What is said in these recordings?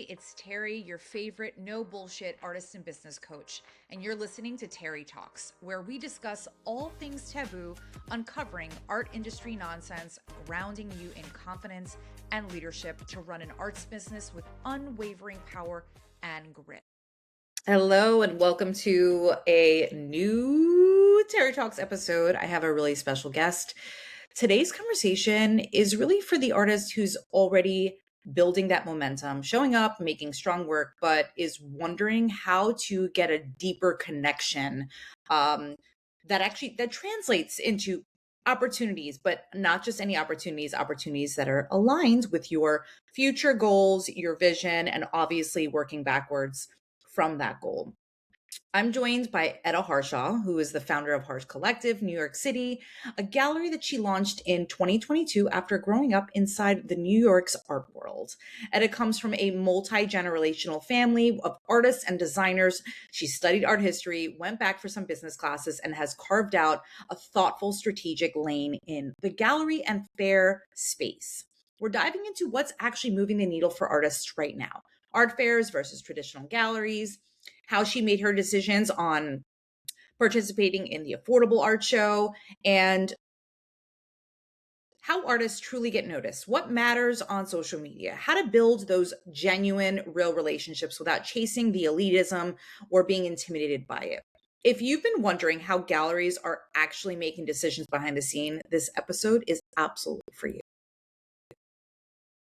it's Terry, your favorite no bullshit artist and business coach, and you're listening to Terry Talks, where we discuss all things taboo, uncovering art industry nonsense, grounding you in confidence and leadership to run an arts business with unwavering power and grit. Hello, and welcome to a new Terry Talks episode. I have a really special guest. Today's conversation is really for the artist who's already building that momentum, showing up, making strong work, but is wondering how to get a deeper connection that translates into opportunities, but not just any opportunities that are aligned with your future goals, your vision, and obviously working backwards from that goal. I'm joined by Etta Harshaw, who is the founder of Harsh Collective, New York City, a gallery that she launched in 2022 after growing up inside the New York's art world. Etta comes from a multi-generational family of artists and designers. She studied art history, went back for some business classes, and has carved out a thoughtful, strategic lane in the gallery and fair space. We're diving into what's actually moving the needle for artists right now. Art fairs versus traditional galleries, how she made her decisions on participating in the affordable art show, and how artists truly get noticed, what matters on social media, how to build those genuine, real relationships without chasing the elitism or being intimidated by it. If you've been wondering how galleries are actually making decisions behind the scene, this episode is absolutely for you.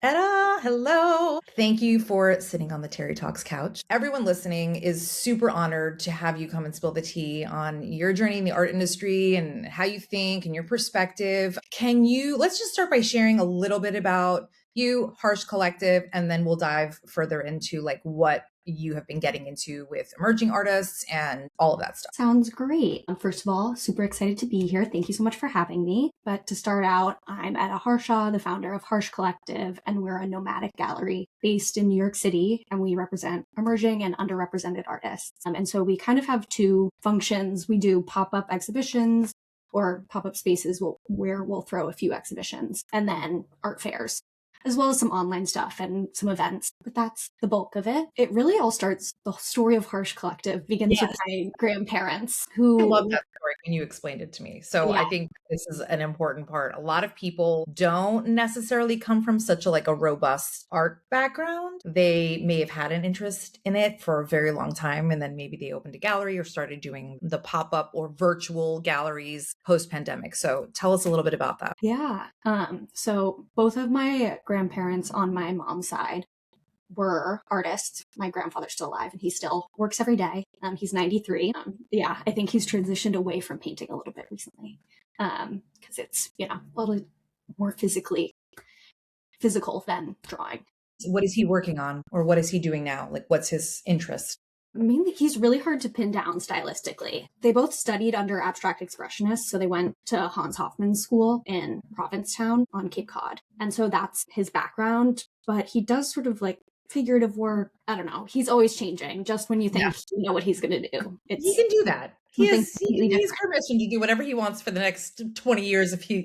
Etta, hello. Thank you for sitting on the Terry Talks couch. Everyone listening is super honored to have you come and spill the tea on your journey in the art industry and how you think and your perspective. Let's just start by sharing a little bit about you, Harsh Collective, and then we'll dive further into like what you have been getting into with emerging artists and all of that stuff. Sounds great. First of all, super excited to be here. Thank you so much for having me. But to start out, I'm Etta Harshaw, the founder of Harsh Collective, and we're a nomadic gallery based in New York City, and we represent emerging and underrepresented artists. And so we kind of have two functions. We do pop-up exhibitions or pop-up spaces where we'll throw a few exhibitions, and then art fairs, as well as some online stuff and some events. But that's the bulk of it. It really all starts, the story of Harsh Collective begins with my grandparents who... I love that story when you explained it to me. So I think this is an important part. A lot of people don't necessarily come from such a robust art background. They may have had an interest in it for a very long time, and then maybe they opened a gallery or started doing the pop-up or virtual galleries post-pandemic. So tell us a little bit about that. Yeah. So both of my grandparents on my mom's side were artists. My grandfather's still alive and he still works every day. He's 93. I think he's transitioned away from painting a little bit recently because it's, a little more physical than drawing. What is he working on, or what is he doing now? Like, what's his interest? Mainly, he's really hard to pin down stylistically. They both studied under abstract expressionists, so they went to Hans Hofmann's school in Provincetown on Cape Cod. And so that's his background, but he does sort of figurative work. I don't know. He's always changing, just when you think you know what he's going to do. He can do that. He's permission to do whatever he wants for the next 20 years if he,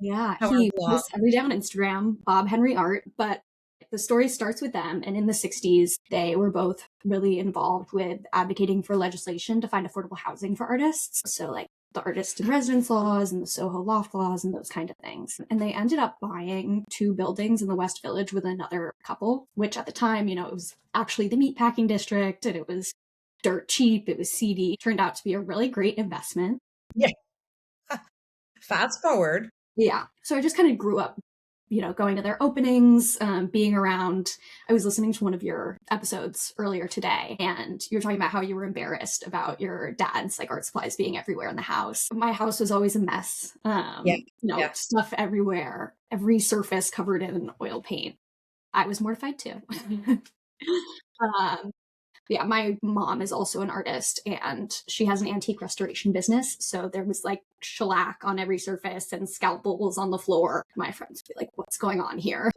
Yeah, he posts every day on Instagram, Bob Henry Art, but the story starts with them, and in the 60s, they were both really involved with advocating for legislation to find affordable housing for artists. So the artist in residence laws and the Soho loft laws and those kind of things. And they ended up buying 2 buildings in the West Village with another couple, which at the time, it was actually the meatpacking district, and it was dirt cheap, it was seedy. Turned out to be a really great investment. Yeah. Fast forward. Yeah. So I just kind of grew up going to their openings, being around. I was listening to one of your episodes earlier today, and you were talking about how you were embarrassed about your dad's art supplies being everywhere in the house. My house was always a mess. Stuff everywhere, every surface covered in oil paint. I was mortified too. My mom is also an artist, and she has an antique restoration business. So there was shellac on every surface and scalpels on the floor. My friends would be like, what's going on here?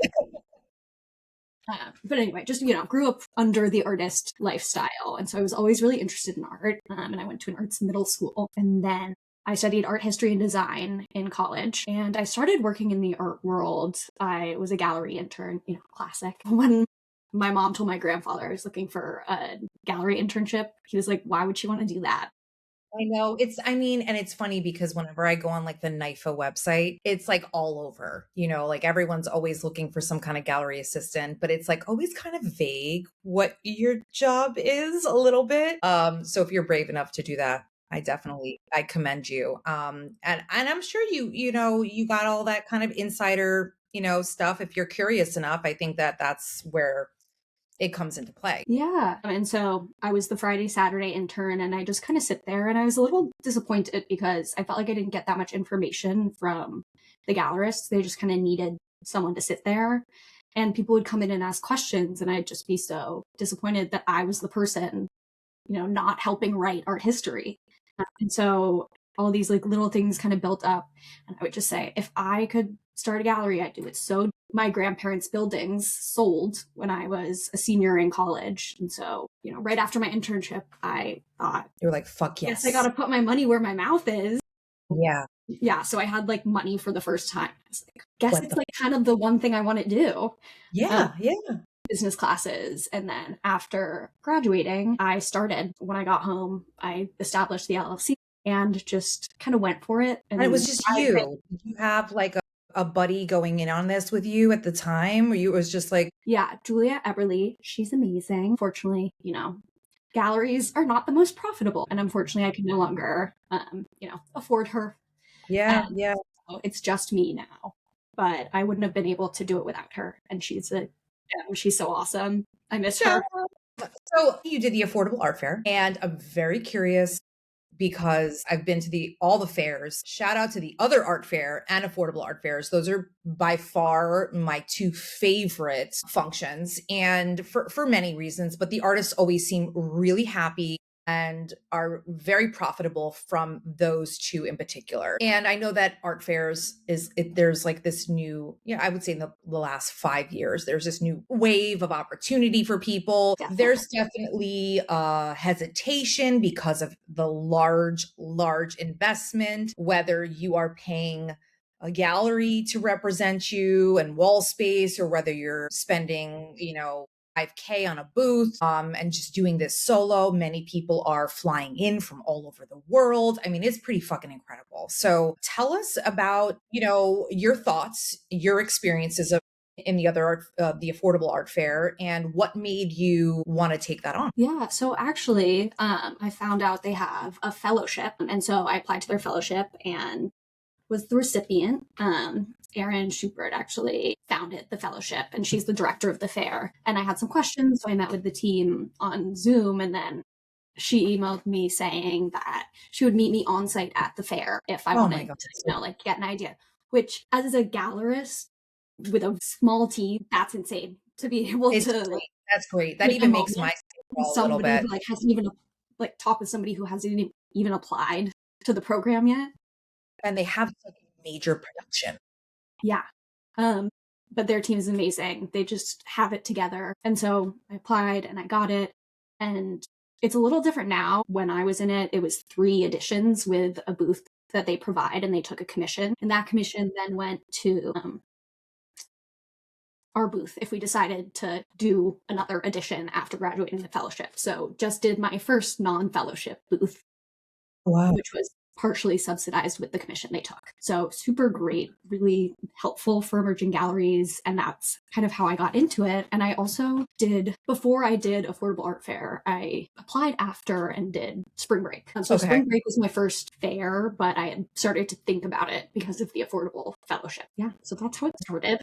But anyway, just, grew up under the artist lifestyle. And so I was always really interested in art. And I went to an arts middle school. And then I studied art history and design in college. And I started working in the art world. I was a gallery intern, classic. When My mom told my grandfather I was looking for a gallery internship. He was like, why would she want to do that? I know and it's funny because whenever I go on like the NIFA website, it's like all over, like everyone's always looking for some kind of gallery assistant, but it's like always kind of vague what your job is a little bit. So if you're brave enough to do that, I commend you. And I'm sure you got all that kind of insider, stuff. If you're curious enough, I think that's where it comes into play. Yeah. And so I was the Friday, Saturday intern, and I just kind of sit there, and I was a little disappointed because I felt like I didn't get that much information from the gallerists. They just kind of needed someone to sit there, and people would come in and ask questions, and I'd just be so disappointed that I was the person, not helping write art history. And so all these like little things kind of built up, and I would just say, if I could start a gallery, I'd do it. So my grandparents' buildings sold when I was a senior in college. And so, right after my internship, I thought, you're like, fuck yes. Yes, I got to put my money where my mouth is. Yeah. Yeah. So I had like money for the first time. I was like, guess it's like kind of the one thing I want to do. Yeah. Yeah. Business classes. And then after graduating, I started. When I got home, I established the LLC and just kind of went for it. And it was just you. Did you have like a buddy going in on this with you at the time? Or it was just like... Yeah, Julia Eberly. She's amazing. Fortunately, galleries are not the most profitable. And unfortunately, I can no longer, afford her. Yeah, yeah. So it's just me now. But I wouldn't have been able to do it without her. And she's so awesome. I miss her. So you did the Affordable Art Fair, and I'm very curious because I've been to all the fairs. Shout out to the other art fair and affordable art fairs. Those are by far my two favorite functions, and for many reasons, but the artists always seem really happy and are very profitable from those two in particular. And I know that art fairs there's like this new, I would say in the last 5 years, there's this new wave of opportunity for people. Definitely. There's definitely hesitation because of the large investment, whether you are paying a gallery to represent you and wall space, or whether you're spending, $5K on a booth, and just doing this solo. Many people are flying in from all over the world. I mean, it's pretty fucking incredible. So tell us about, your thoughts, your experiences in the other the affordable art fair, and what made you want to take that on. Yeah. So actually, I found out they have a fellowship. And so I applied to their fellowship and was the recipient. Erin Schubert actually founded the fellowship, and she's the director of the fair. And I had some questions, so I met with the team on Zoom, and then she emailed me saying that she would meet me on site at the fair if I wanted to, get an idea. Which, as a gallerist with a small team, that's insane to be able to. Great. That's great. That even makes my a little bit. Who, hasn't even talk with somebody who hasn't even applied to the program yet. And they have like major production. Yeah. But their team is amazing. They just have it together. And so I applied and I got it. And it's a little different now. When I was in it, it was 3 editions with a booth that they provide, and they took a commission. And that commission then went to our booth if we decided to do another edition after graduating the fellowship. So just did my first non-fellowship booth. Wow. Which was partially subsidized with the commission they took. So super great, really helpful for emerging galleries. And that's kind of how I got into it. And I also before I did Affordable Art Fair, I applied after and did Spring Break. So Spring Break was my first fair, but I had started to think about it because of the Affordable Fellowship. Yeah, so that's how it started.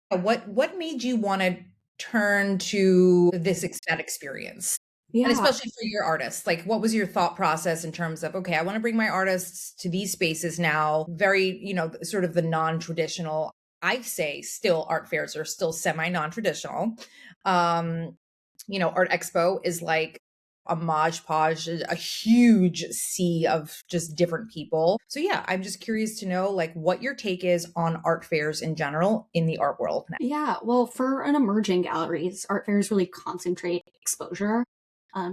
What made you want to turn to that experience? Yeah. And especially for your artists, like what was your thought process in terms of, okay, I want to bring my artists to these spaces now, very, sort of the non-traditional, I say still art fairs are still semi-non-traditional. Art Expo is like a Mod Podge, a huge sea of just different people. So yeah, I'm just curious to know like what your take is on art fairs in general in the art world now. Yeah, well, for an emerging galleries, art fairs really concentrate exposure.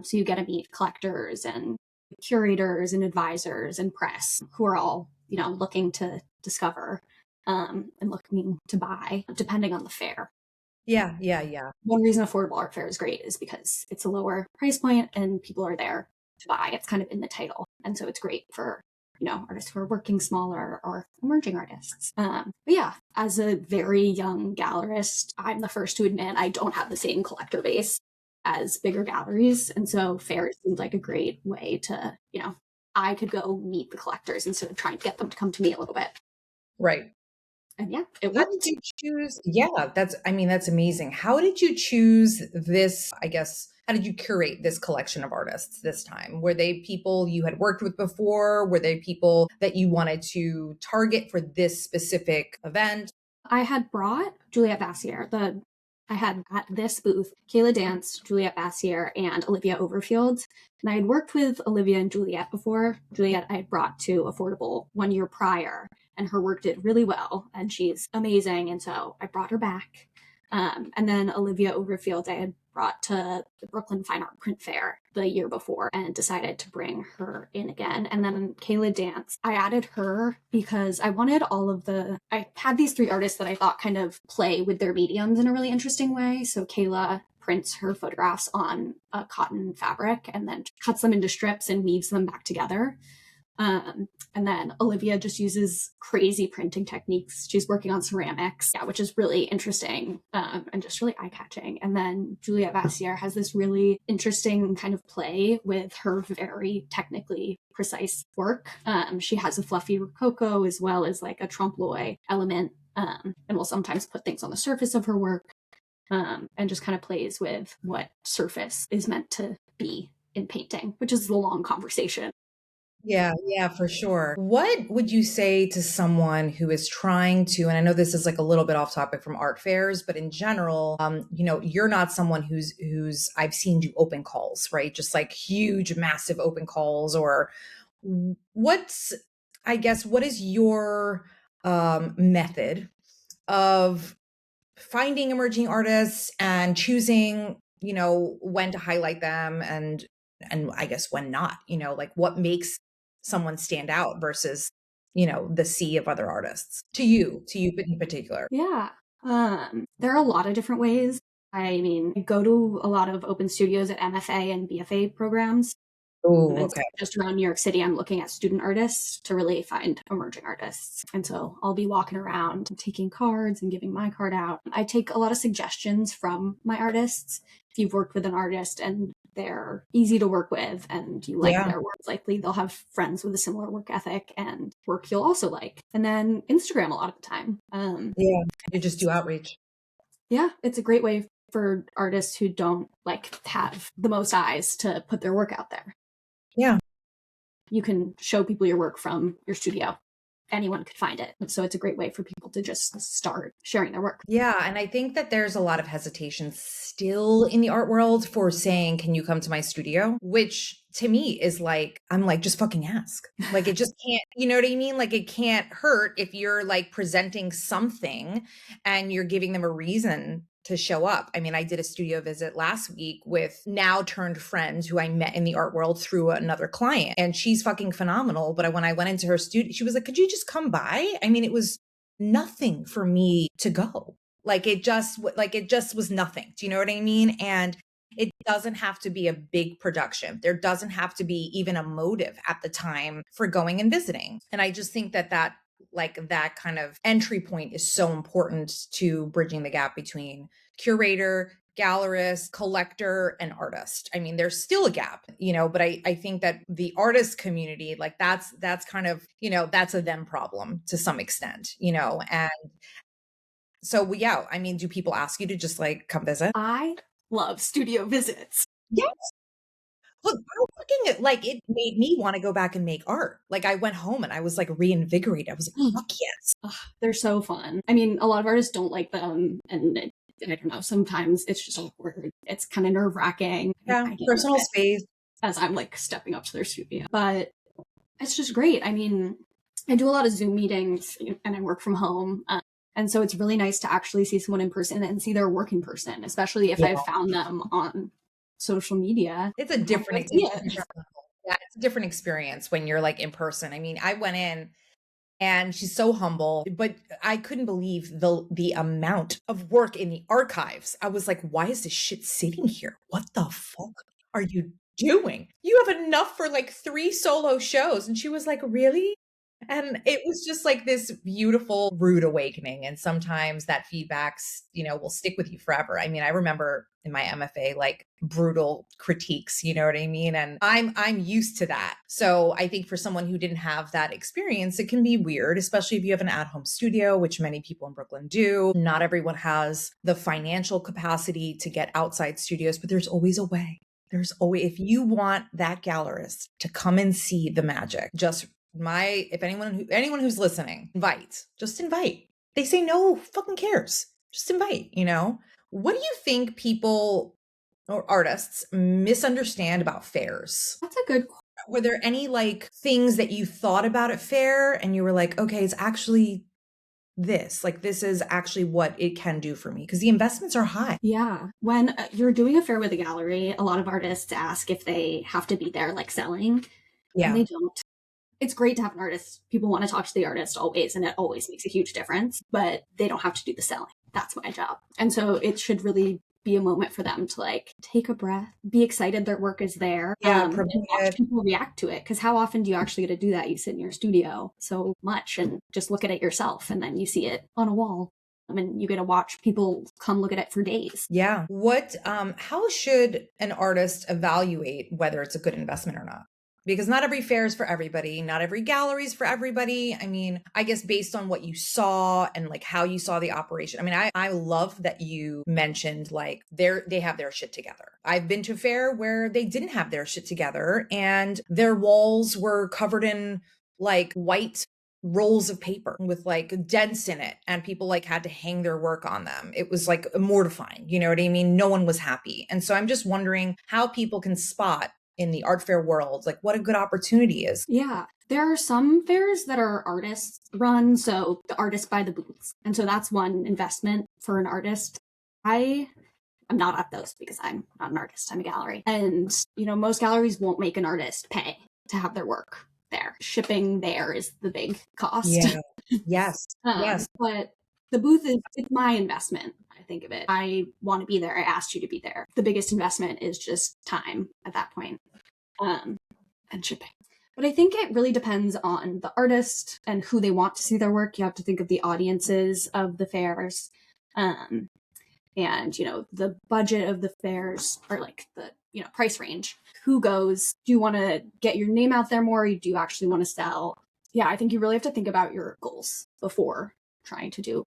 So you get to meet collectors and curators and advisors and press who are all, looking to discover and looking to buy, depending on the fair. Yeah, yeah, yeah. One reason affordable art fair is great is because it's a lower price point and people are there to buy. It's kind of in the title. And so it's great for, artists who are working smaller or emerging artists. But yeah, as a very young gallerist, I'm the first to admit I don't have the same collector base as bigger galleries. And so fairs seemed like a great way to, I could go meet the collectors instead of trying to get them to come to me a little bit. Right. And yeah, it How worked. did you choose? Yeah, that's amazing. How did you choose this? I guess, how did you curate this collection of artists this time? Were they people you had worked with before? Were they people that you wanted to target for this specific event? I had brought Juliette Bassier. I had at this booth Kayla Dance, Juliette Bassier, and Olivia Overfield. And I had worked with Olivia and Juliette before. Juliette I had brought to Affordable 1 year prior, and her work did really well, and she's amazing. And so I brought her back. And then Olivia Overfield I had brought to the Brooklyn Fine Art Print Fair the year before and decided to bring her in again. And then Kayla Dance, I added her because I wanted I had these three artists that I thought kind of play with their mediums in a really interesting way. So Kayla prints her photographs on a cotton fabric and then cuts them into strips and weaves them back together. And then Olivia just uses crazy printing techniques. She's working on ceramics, yeah, which is really interesting and just really eye-catching. And then Juliette Bassier has this really interesting kind of play with her very technically precise work. She has a fluffy rococo as well as like a trompe l'oeil element, and will sometimes put things on the surface of her work, and just kind of plays with what surface is meant to be in painting, which is a long conversation. Yeah, yeah, for sure. What would you say to someone who is trying to, and I know this is like a little bit off topic from art fairs, but in general, you're not someone who's I've seen you open calls, right? Just like huge, massive open calls, or what's, I guess, what is your method of finding emerging artists and choosing, when to highlight them and I guess when not, like what makes someone stand out versus, the sea of other artists to you in particular. Yeah. There are a lot of different ways. I mean, I go to a lot of open studios at MFA and BFA programs. Oh, And so okay. just around New York City, I'm looking at student artists to really find emerging artists. And so I'll be walking around taking cards and giving my card out. I take a lot of suggestions from my artists. If you've worked with an artist and they're easy to work with and you like Yeah. their work, likely they'll have friends with a similar work ethic and work you'll also like. And then Instagram a lot of the time. Yeah. You just do outreach. Yeah, it's a great way for artists who don't like have the most eyes to put their work out there. Yeah. You can show people your work from your studio. Anyone could find it. So it's a great way for people to just start sharing their work. Yeah. And I think that there's a lot of hesitation still in the art world for saying, can you come to my studio? Which to me is like, I'm like, just fucking ask. Like, it just can't, you know what I mean? Like, it can't hurt if you're like presenting something and you're giving them a reason to show up. I mean, I did a studio visit last week with now turned friends who I met in the art world through another client, and she's fucking phenomenal. But when I went into her studio, she was like, could you just come by? I mean, it was nothing for me to go. It just was nothing. Do you know what I mean? And it doesn't have to be a big production. There doesn't have to be even a motive at the time for going and visiting. And I just think that that kind of entry point is so important to bridging the gap between curator, gallerist, collector, and artist. I mean, there's still a gap, but I think that the artist community, like that's kind of, that's a them problem to some extent, and so yeah, I mean, do people ask you to just like come visit? I love studio visits. Yes. Look, it made me want to go back and make art. Like I went home and I was like reinvigorated. I was like, fuck yes. Ugh, they're so fun. I mean, a lot of artists don't like them. And I don't know, sometimes it's just awkward. It's kind of nerve wracking. Yeah, personal space. As I'm like stepping up to their studio. But it's just great. I mean, I do a lot of Zoom meetings and I work from home. And so it's really nice to actually see someone in person and see their work in person, especially if I've found them on social media. It's a different experience. Yeah, it's a different experience when you're like in person. I mean, I went in and she's so humble. But I couldn't believe the amount of work in the archives. I was like, why is this shit sitting here? What the fuck are you doing? You have enough for like 3 solo shows. And she was like, really? And it was just like this beautiful rude awakening. And sometimes that feedbacks, will stick with you forever. I mean, I remember in my MFA, like brutal critiques, you know what I mean? And I'm used to that. So I think for someone who didn't have that experience, it can be weird, especially if you have an at-home studio, which many people in Brooklyn do. Not everyone has the financial capacity to get outside studios, but there's always a way. There's always, if you want that gallerist to come and see the magic, if anyone who's listening, just invite. They say no, fucking cares. Just invite, What do you think people or artists misunderstand about fairs? That's a good question. Were there any like things that you thought about at fair and you were like, okay, it's actually this is actually what it can do for me? Because the investments are high. Yeah. When you're doing a fair with a gallery, a lot of artists ask if they have to be there like selling. Yeah. And they don't. It's great to have an artist. People want to talk to the artist always, and it always makes a huge difference, but they don't have to do the selling. That's my job. And so it should really be a moment for them to like take a breath, be excited their work is there, and watch people react to it. Because how often do you actually get to do that? You sit in your studio so much and just look at it yourself, and then you see it on a wall. I mean, you get to watch people come look at it for days. Yeah. How should an artist evaluate whether it's a good investment or not? Because not every fair is for everybody. Not every gallery is for everybody. I mean, I guess based on what you saw and like how you saw the operation. I mean, I love that you mentioned like they have their shit together. I've been to a fair where they didn't have their shit together and their walls were covered in like white rolls of paper with like dents in it, and people like had to hang their work on them. It was like mortifying. You know what I mean? No one was happy. And so I'm just wondering how people can spot in the art fair world, like what a good opportunity is. Yeah. There are some fairs that are artists run, so the artists buy the booths. And so that's one investment for an artist. I'm not at those because I'm not an artist, I'm a gallery. And, most galleries won't make an artist pay to have their work there. Shipping there is the big cost. Yeah. Yes. Yes. But the booth it's my investment. I think of it. I want to be there. I asked you to be there. The biggest investment is just time at that point, and shipping. But I think it really depends on the artist and who they want to see their work. You have to think of the audiences of the fairs, and the budget of the fairs, or like the price range. Who goes? Do you want to get your name out there more? Or do you actually want to sell? Yeah, I think you really have to think about your goals before trying to do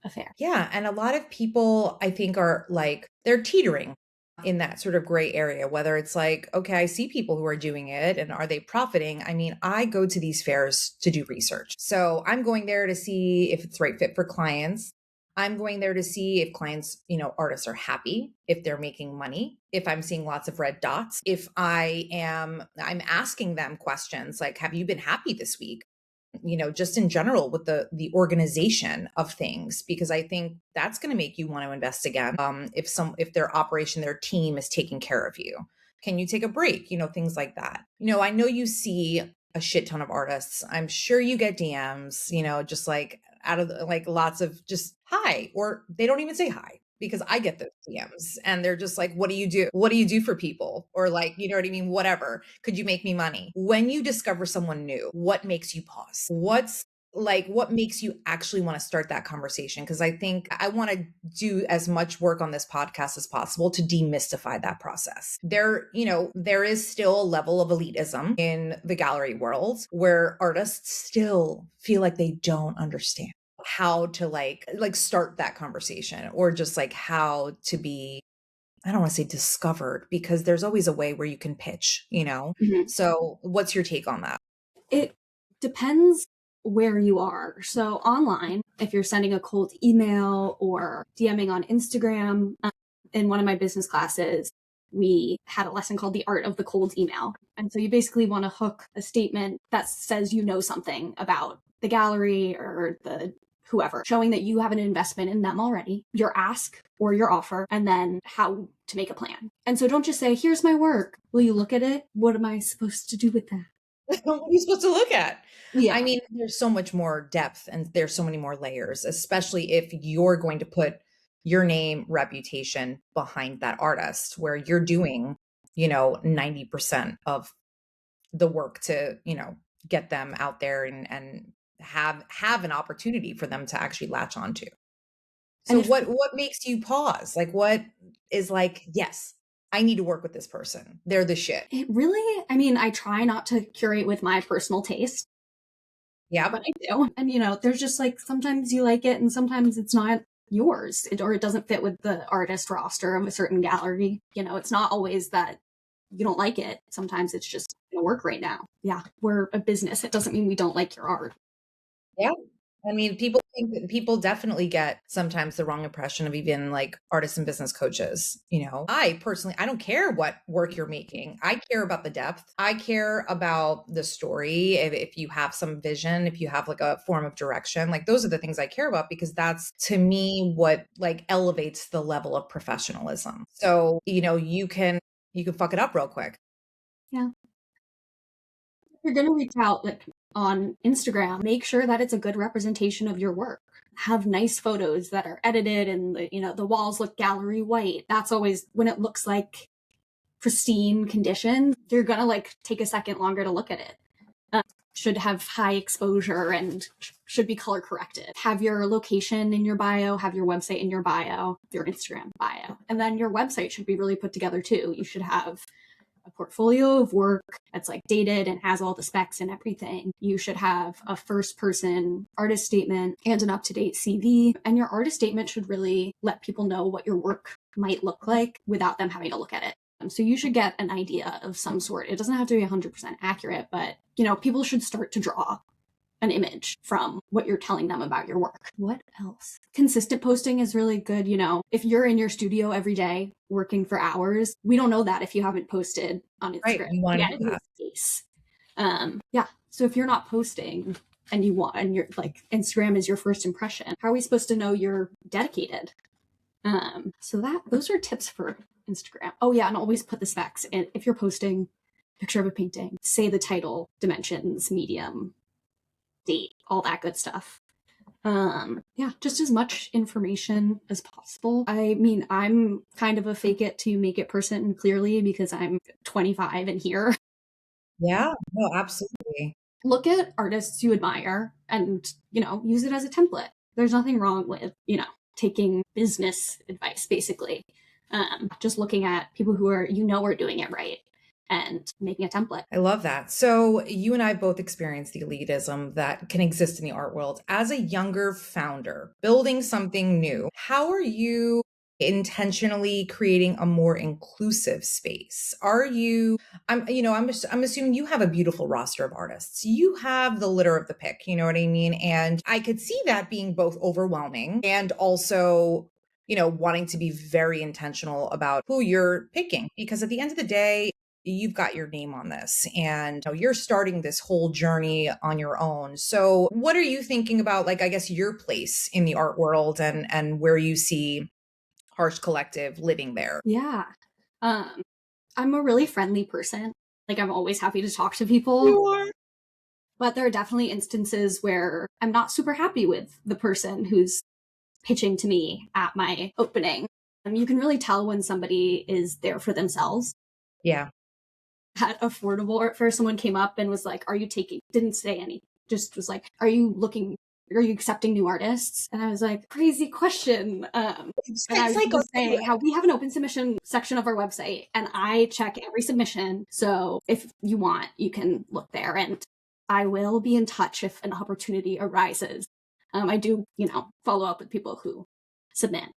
a fair. Yeah. And a lot of people, I think, are like, they're teetering in that sort of gray area, whether it's like, okay, I see people who are doing it and are they profiting? I mean, I go to these fairs to do research. So I'm going there to see if it's the right fit for clients. I'm going there to see if clients, artists are happy, if they're making money, if I'm seeing lots of red dots, if I'm asking them questions like, have you been happy this week? Just in general with the organization of things, because I think that's going to make you want to invest again. If their operation, their team is taking care of you, can you take a break? Things like that. I know you see a shit ton of artists. I'm sure you get DMs, just like out of like lots of just hi, or they don't even say hi. Because I get those DMs and they're just like, what do you do? What do you do for people? Or like, you know what I mean? Whatever. Could you make me money? When you discover someone new, what makes you pause? What makes you actually want to start that conversation? Because I think I want to do as much work on this podcast as possible to demystify that process. There is still a level of elitism in the gallery world where artists still feel like they don't understand how to like start that conversation, or just like how to be, I don't want to say discovered, because there's always a way where you can pitch, Mm-hmm. So what's your take on that? It depends where you are. So online, if you're sending a cold email or DMing on Instagram, in one of my business classes, we had a lesson called the art of the cold email. And so you basically want to hook a statement that says something about the gallery or the whoever, showing that you have an investment in them already, your ask or your offer, and then how to make a plan. And so don't just say, here's my work. Will you look at it? What am I supposed to do with that? What are you supposed to look at? I Yeah. mean, there's so much more depth and there's so many more layers, especially if you're going to put your name, reputation behind that artist where you're doing, 90% of the work to, get them out there and have an opportunity for them to actually latch onto. And So what makes you pause? Like what is like, yes, I need to work with this person. They're the shit. it really, I mean, I try not to curate with my personal taste, Yep. but I do. And, there's just like sometimes you like it and sometimes it's not yours or it doesn't fit with the artist roster of a certain gallery. It's not always that you don't like it. Sometimes it's just going to work right now. Yeah, we're a business. It doesn't mean we don't like your art. Yeah. I mean, people definitely get sometimes the wrong impression of even like artists and business coaches. I personally, I don't care what work you're making. I care about the depth. I care about the story. If you have some vision, if you have like a form of direction, like those are the things I care about because that's to me what like elevates the level of professionalism. So, you can fuck it up real quick. Yeah. If you're going to reach out like on Instagram, make sure that it's a good representation of your work. Have nice photos that are edited and the walls look gallery white. That's always when it looks like pristine condition, you're going to like take a second longer to look at it. Should have high exposure and should be color corrected. Have your location in your bio, have your website in your bio, your Instagram bio. And then your website should be really put together too. You should have a portfolio of work that's like dated and has all the specs and everything. You should have a first person artist statement and an up-to-date CV. And your artist statement should really let people know what your work might look like without them having to look at it. So you should get an idea of some sort. It doesn't have to be 100% accurate, but people should start to draw an image from what you're telling them about your work. What else? Consistent posting is really good. If you're in your studio every day working for hours, we don't know that if you haven't posted on Instagram. Right. You want to do that. Case. Yeah. So if you're not posting and you're like Instagram is your first impression, how are we supposed to know you're dedicated? So those are tips for Instagram. Oh yeah, and always put the specs. And if you're posting a picture of a painting, say the title, dimensions, medium, date, all that good stuff. Yeah, just as much information as possible. I mean, I'm kind of a fake it to make it person clearly because I'm 25 and here. Yeah, no, absolutely. Look at artists you admire and, use it as a template. There's nothing wrong with, taking business advice, basically. Just looking at people who are doing it right and making a template. I love that. So you and I both experienced the elitism that can exist in the art world. As a younger founder, building something new, how are you intentionally creating a more inclusive space? Are you, I'm assuming you have a beautiful roster of artists. You have the litter of the pick, you know what I mean? And I could see that being both overwhelming and also wanting to be very intentional about who you're picking. Because at the end of the day, you've got your name on this and you're starting this whole journey on your own. So what are you thinking about, like, I guess your place in the art world and where you see Harsh Collective living there? Yeah. I'm a really friendly person. Like I'm always happy to talk to people. You are. But there are definitely instances where I'm not super happy with the person who's pitching to me at my opening. You can really tell when somebody is there for themselves. Yeah. At Affordable Art Fair, someone came up and was like, didn't say anything, just was like, are you accepting new artists? And I was like, crazy question. It's and I was like going to say how we have an open submission section of our website and I check every submission. So if you want, you can look there and I will be in touch if an opportunity arises. I do, follow up with people who submit.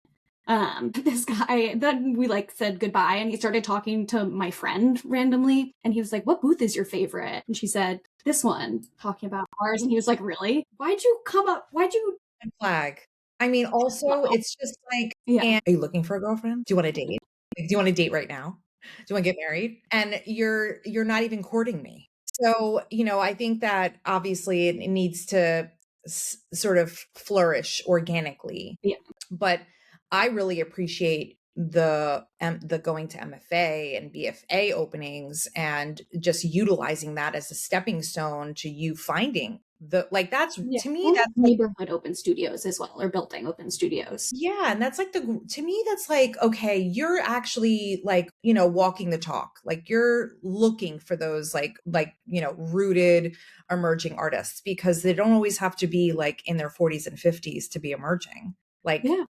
This guy, then we said goodbye and he started talking to my friend randomly and he was like, what booth is your favorite? And she said, this one, talking about ours. And he was like, really? Why'd you flag? I mean, also it's just like, yeah. Are you looking for a girlfriend? Do you want to date? Do you want to date right now? Do you want to get married? And you're not even courting me. So, I think that obviously it needs to sort of flourish organically. Yeah. But I really appreciate the going to MFA and BFA openings and just utilizing that as a stepping stone to you finding that's Yeah. to me And that's like neighborhood open studios as well, or building open studios. yeah, and that's like to me that's like okay, you're actually like, walking the talk. Like you're looking for those rooted emerging artists because they don't always have to be like in their 40s and 50s to be emerging. Like Yeah.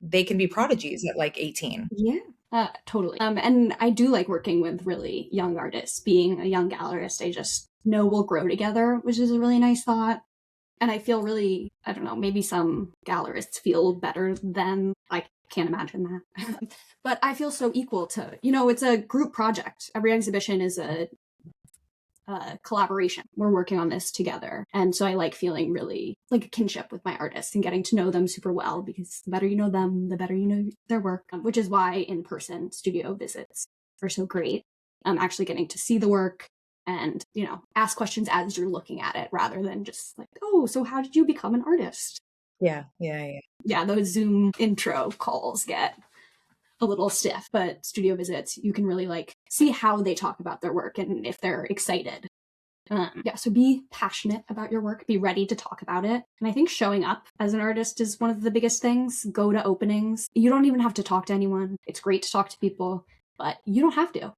they can be prodigies at like 18. Yeah. Totally. And I do like working with really young artists. Being a young gallerist, I just know we'll grow together, which is a really nice thought. And I feel really, I don't know, maybe some gallerists feel better than, I can't imagine that. But I feel so equal to, it's a group project. Every exhibition is a collaboration. We're working on this together. And so I like feeling really like a kinship with my artists and getting to know them super well, because the better you know them, the better you know their work, which is why in-person studio visits are so great. Actually getting to see the work and, ask questions as you're looking at it rather than just like, oh, so how did you become an artist? Yeah. Yeah, those Zoom intro calls get a little stiff, but studio visits, you can really like see how they talk about their work and if they're excited. So be passionate about your work, be ready to talk about it. And I think showing up as an artist is one of the biggest things. Go to openings. You don't even have to talk to anyone. It's great to talk to people, but you don't have to.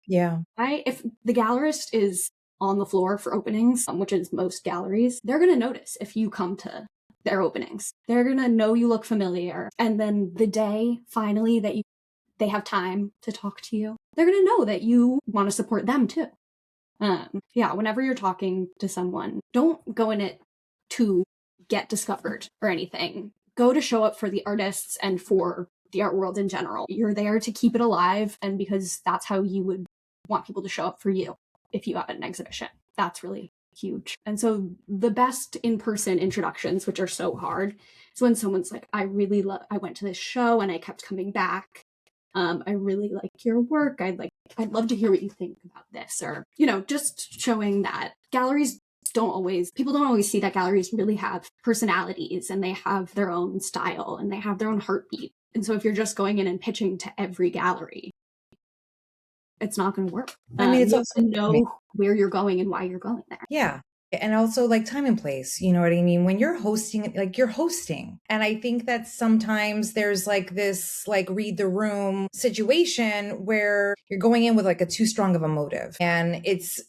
Yeah. If the gallerist is on the floor for openings, which is most galleries, they're going to notice if you come to their openings. They're going to know you look familiar. And then the day finally that they have time to talk to you, they're going to know that you want to support them too. Whenever you're talking to someone, don't go in it to get discovered or anything. Go to show up for the artists and for the art world in general. You're there to keep it alive, and because that's how you would want people to show up for you if you have an exhibition. That's really huge. And so the best in-person introductions, which are so hard, is when someone's like, I went to this show and I kept coming back. I really like your work. I'd love to hear what you think about this. Or, just showing that people don't always see that galleries really have personalities and they have their own style and they have their own heartbeat. And so if you're just going in and pitching to every gallery, it's not going to work. I mean, it's you also have to know where you're going and why you're going there. Yeah. And also like time and place, you know what I mean? When you're hosting, like you're hosting. And I think that sometimes there's like this like read the room situation where you're going in with like a too strong of a motive. And it's,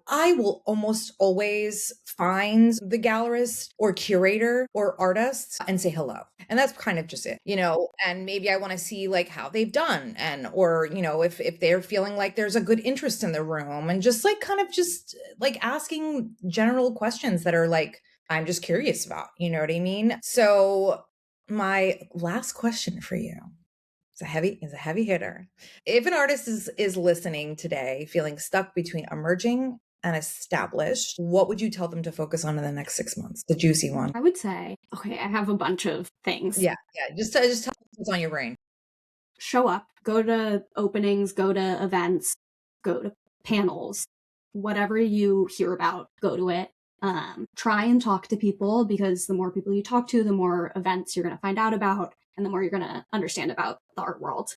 I will almost always find the gallerist or curator or artist and say hello. And that's kind of just it, and maybe I want to see like how they've done or, if they're feeling like there's a good interest in the room and just like kind of just like asking general questions that are like, I'm just curious about, you know what I mean? So my last question for you is a heavy hitter. If an artist is listening today, feeling stuck between emerging and established, what would you tell them to focus on in the next 6 months? The juicy one. I would say, okay, I have a bunch of things. Yeah. Just tell them what's on your brain. Show up, go to openings, go to events, go to panels, whatever you hear about, go to it. Try and talk to people, because the more people you talk to, the more events you're going to find out about, and the more you're going to understand about the art world.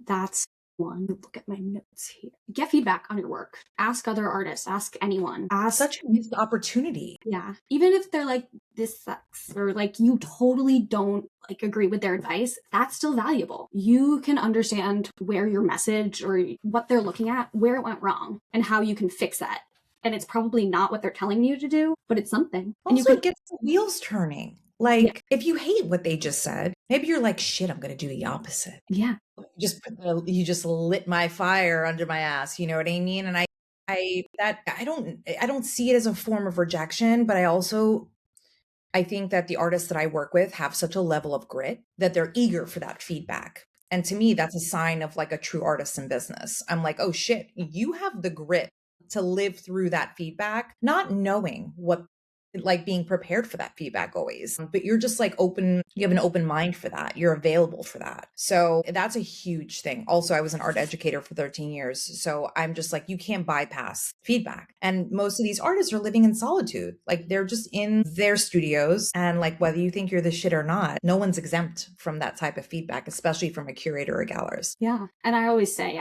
That's one. Look at my notes here. Get feedback on your work. Ask other artists. Ask anyone. Such a missed opportunity. Yeah. Even if they're like, this sucks, or like you totally don't like agree with their advice, that's still valuable. You can understand where your message or what they're looking at, where it went wrong, and how you can fix that. And it's probably not what they're telling you to do, but it's something. Also, it gets the wheels turning. Like, if you hate what they just said, maybe you're like, shit, I'm going to do the opposite. Yeah. You just lit my fire under my ass. You know what I mean? And I don't see it as a form of rejection, but I think that the artists that I work with have such a level of grit that they're eager for that feedback. And to me, that's a sign of like a true artist in business. I'm like, oh shit, you have the grit to live through that feedback, not knowing what like being prepared for that feedback always. But you're just like open, you have an open mind for that. You're available for that. So that's a huge thing. Also, I was an art educator for 13 years. So I'm just like, you can't bypass feedback. And most of these artists are living in solitude. Like they're just in their studios. And like, whether you think you're the shit or not, no one's exempt from that type of feedback, especially from a curator or gallerist. Yeah. And I always say,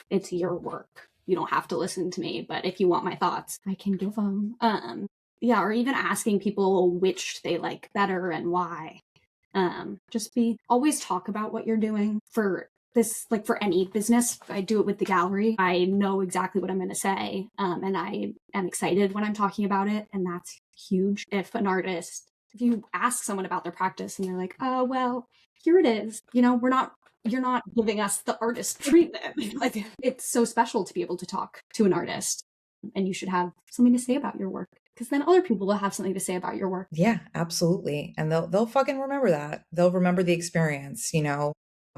it's your work. You don't have to listen to me, but if you want my thoughts, I can give them. Yeah, or even asking people which they like better and why. Always talk about what you're doing for this, like for any business. I do it with the gallery. I know exactly what I'm going to say. And I am excited when I'm talking about it. And that's huge. If you ask someone about their practice and they're like, oh, well, here it is. You're not giving us the artist treatment. Like, it's so special to be able to talk to an artist, and you should have something to say about your work, because then other people will have something to say about your work. Yeah, absolutely. And they'll fucking remember that. They'll remember the experience,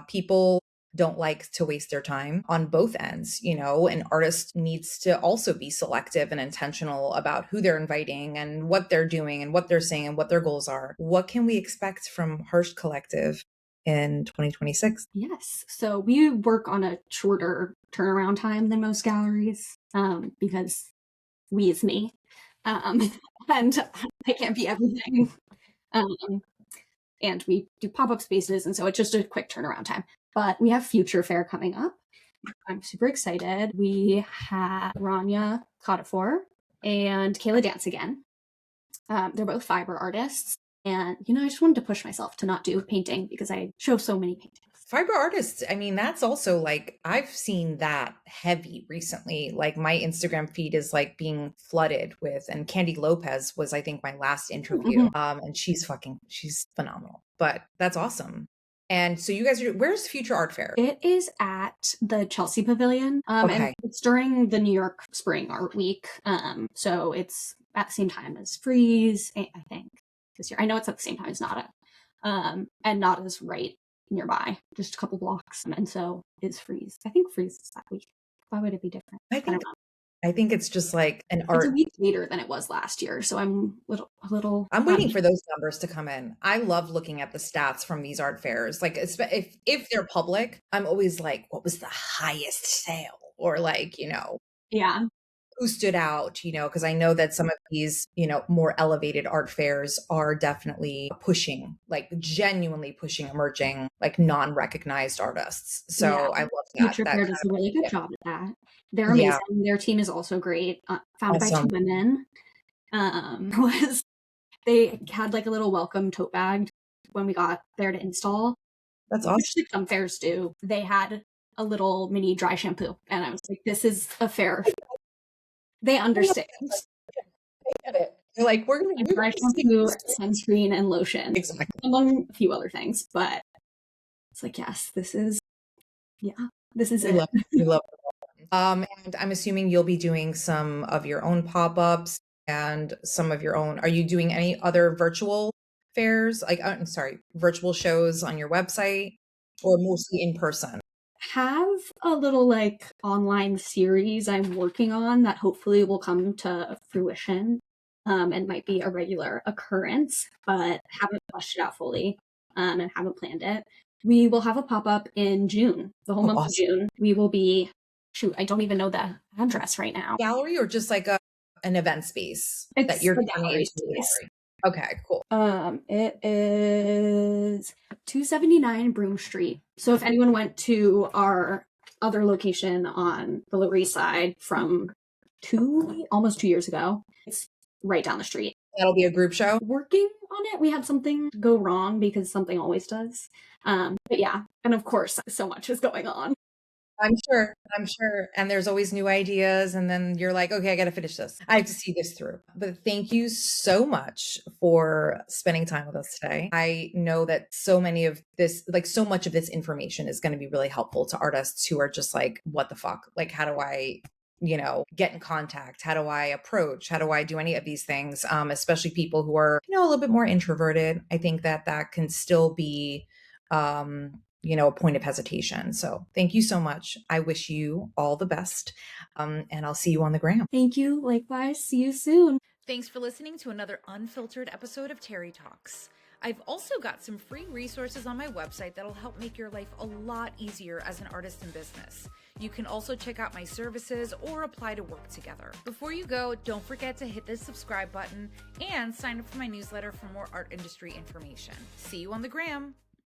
People don't like to waste their time on both ends, An artist needs to also be selective and intentional about who they're inviting and what they're doing and what they're saying and what their goals are. What can we expect from Harsh Collective in 2026? Yes. So we work on a shorter turnaround time than most galleries, because we is me. And I can't be everything. And we do pop-up spaces, and so it's just a quick turnaround time. But we have Future Fair coming up. I'm super excited. We have Rania Cotafor and Kayla Dance again. They're both fiber artists. And, I just wanted to push myself to not do painting because I show so many paintings. Fiber artists, I mean, that's also like, I've seen that heavy recently. Like my Instagram feed is like being flooded with, and Candy Lopez was, I think, my last interview. And she's phenomenal, but that's awesome. And so you guys where's Future Art Fair? It is at the Chelsea Pavilion. And it's during the New York Spring Art Week. So it's at the same time as Freeze, I think, this year. I know it's at the same time as Nada. And Nada's right nearby, just a couple blocks. And so is Freeze. I think Freeze is that week. Why would it be different? I think it's just like an art. It's a week later than it was last year, so I'm a little. I'm waiting for those numbers to come in. I love looking at the stats from these art fairs. Like if they're public, I'm always like, what was the highest sale, or like, yeah, who stood out, because I know that some of these, more elevated art fairs are definitely pushing, like genuinely pushing emerging, like non-recognized artists. So yeah. I love that. Future Fair does a really good job at that. They're amazing. Yeah. Their team is also great. Founded by two women. They had like a little welcome tote bag when we got there to install. That's awesome. Which some fairs do. They had a little mini dry shampoo, and I was like, this is a fair. They understand. I get it. They're like, we're going to do dry shampoo, sunscreen, and lotion. Exactly. Among a few other things, but it's like, yes, this is it. We love it. And I'm assuming you'll be doing some of your own pop-ups and some of your own. Are you doing any other virtual fairs? Like, I'm sorry, virtual shows on your website, or mostly in person? Have a little like online series I'm working on that hopefully will come to fruition, and might be a regular occurrence, but haven't fleshed it out fully, and haven't planned it. We will have a pop-up in June, the whole month of June. We will be, I don't even know the address right now. Gallery, or just like an event space that you're gallery space. Okay, cool. It is 279 Broome Street. So if anyone went to our other location on the Lower East Side from almost 2 years ago, it's right down the street. That'll be a group show? Working on it. We had something go wrong, because something always does. But yeah, and of course, so much is going on. I'm sure. And there's always new ideas. And then you're like, okay, I got to finish this. I have to see this through. But thank you so much for spending time with us today. I know that so much of this information is going to be really helpful to artists who are just like, what the fuck? Like, how do I, get in contact? How do I approach? How do I do any of these things? Especially people who are, a little bit more introverted. I think that can still be, a point of hesitation. So thank you so much. I wish you all the best. And I'll see you on the gram. Thank you. Likewise. See you soon. Thanks for listening to another unfiltered episode of Terry Talks. I've also got some free resources on my website that'll help make your life a lot easier as an artist in business. You can also check out my services or apply to work together. Before you go, don't forget to hit the subscribe button and sign up for my newsletter for more art industry information. See you on the gram.